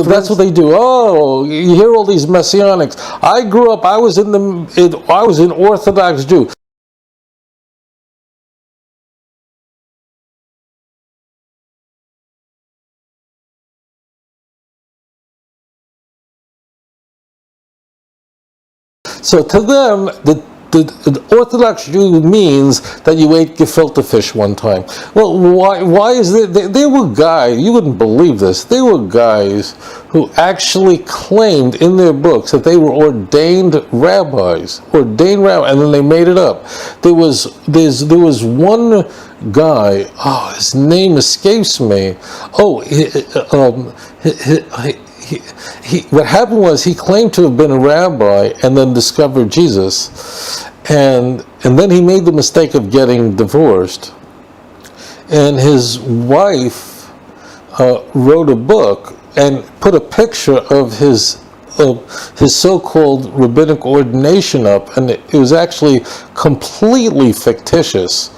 That's what they do. Oh, you hear all these messianics. I grew up. I was an Orthodox Jew. So to them, the Orthodox Jew means that you ate gefilte fish one time. Well, why is it? There were guys, you wouldn't believe this, there were guys who actually claimed in their books that they were ordained rabbis, and then they made it up. There was one guy, oh, his name escapes me. Oh, what happened was he claimed to have been a rabbi and then discovered Jesus, and then he made the mistake of getting divorced, and his wife wrote a book and put a picture of his so-called rabbinic ordination up, and it was actually completely fictitious.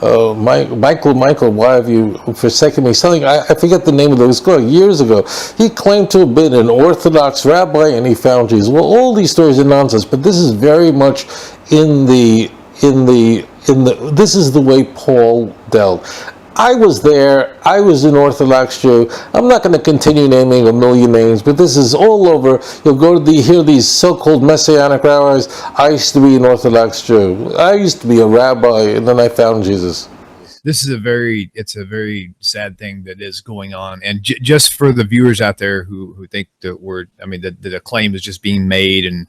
Michael, why have you forsaken me? Something, I forget the name of this guy. Years ago, he claimed to have been an Orthodox rabbi and he found Jesus. Well, all these stories are nonsense, but this is very much this is the way Paul dealt. I was there. I was an Orthodox Jew. I'm not going to continue naming a million names, but this is all over. You'll go to hear these so-called Messianic rabbis. I used to be an Orthodox Jew. I used to be a rabbi, and then I found Jesus. This is a very sad thing that is going on. And just for the viewers out there who think that that a claim is just being made, and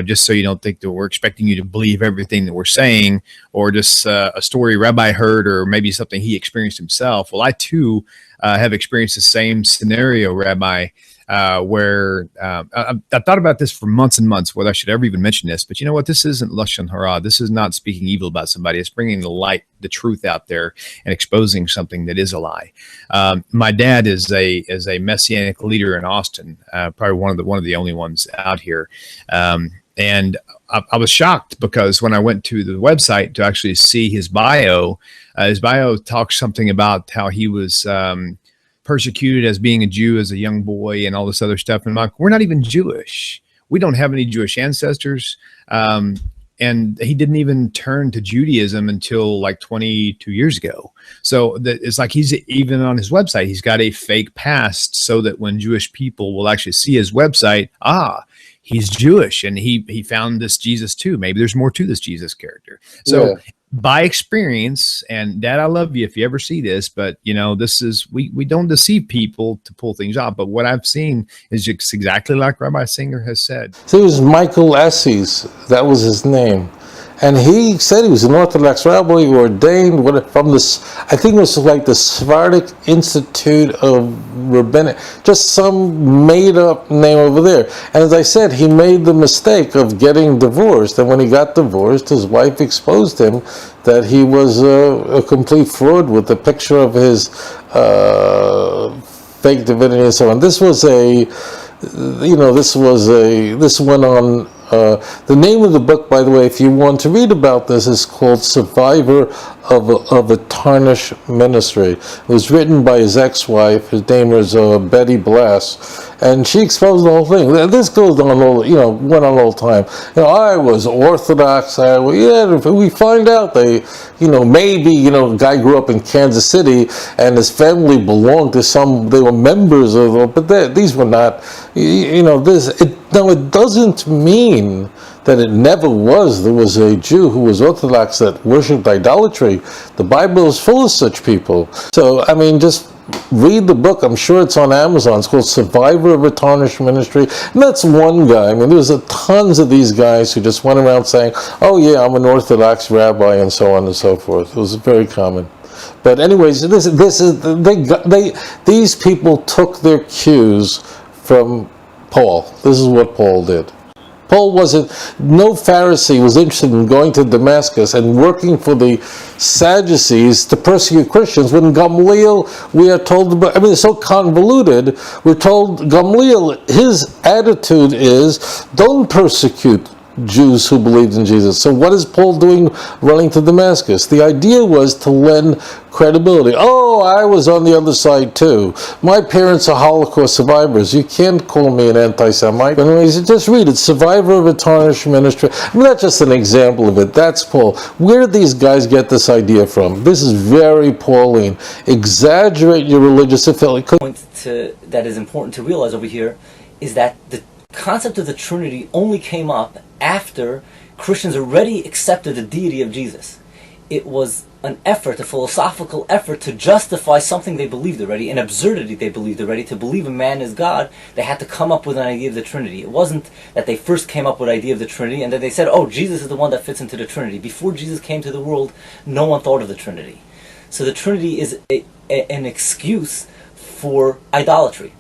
just so you don't think that we're expecting you to believe everything that we're saying, or just a story Rabbi heard, or maybe something he experienced himself. Well, I too have experienced the same scenario, Rabbi, where I thought about this for months and months, whether I should ever even mention this. But you know what? This isn't Lashon Hara. This is not speaking evil about somebody. It's bringing the truth out there and exposing something that is a lie. My dad is a Messianic leader in Austin, probably one of the only ones out here. And I was shocked because when I went to the website to actually see his bio talks something about how he was persecuted as being a Jew as a young boy and all this other stuff. And I'm like, we're not even Jewish. We don't have any Jewish ancestors. And he didn't even turn to Judaism until like 22 years ago. So it's like he's even on his website, he's got a fake past so that when Jewish people will actually see his website, he's Jewish and he found this Jesus too. Maybe there's more to this Jesus character. So yeah. By experience, and Dad, I love you if you ever see this, but this is, we don't deceive people to pull things off. But what I've seen is just exactly like Rabbi Singer has said. So it was Michael Esses, that was his name. And he said he was an Orthodox rabbi, ordained from this, I think it was like the Sephardic Institute of Rabbinic, just some made up name over there. And as I said, he made the mistake of getting divorced. And when he got divorced, his wife exposed him that he was a complete fraud with a picture of his fake divinity and so on. This went on. The name of the book, by the way, if you want to read about this, is called Survivor of a Tarnished Ministry. It was written by his ex-wife. His name was Betty Blass, and she exposed the whole thing. This goes on went on all the time. I was Orthodox. We find out maybe a guy grew up in Kansas City and his family belonged to they were members of, but these were not, it doesn't mean that it never was. There was a Jew who was Orthodox that worshipped idolatry. The Bible is full of such people. So, just read the book. I'm sure it's on Amazon. It's called Survivor of a Tarnished Ministry. And that's one guy. There's tons of these guys who just went around saying, oh yeah, I'm an Orthodox rabbi and so on and so forth. It was very common. But anyways, these people took their cues from Paul. This is what Paul did. No Pharisee was interested in going to Damascus and working for the Sadducees to persecute Christians. When Gamaliel, we are told, it's so convoluted, we're told Gamaliel, his attitude is, don't persecute Jews who believed in Jesus. So what is Paul doing running to Damascus? The idea was to lend credibility. Oh, I was on the other side too. My parents are Holocaust survivors. You can't call me an anti-Semite. But anyways, just read it. Survivor of a tarnished ministry. I mean, that's just an example of it. That's Paul. Where did these guys get this idea from? This is very Pauline. Exaggerate your religious affiliation. Point that is important to realize over here is that the concept of the Trinity only came up after Christians already accepted the deity of Jesus. It was an effort, a philosophical effort to justify something they believed already, an absurdity they believed already. To believe a man is God, they had to come up with an idea of the Trinity. It wasn't that they first came up with the idea of the Trinity and then they said, oh, Jesus is the one that fits into the Trinity. Before Jesus came to the world, no one thought of the Trinity. So the Trinity is an excuse for idolatry.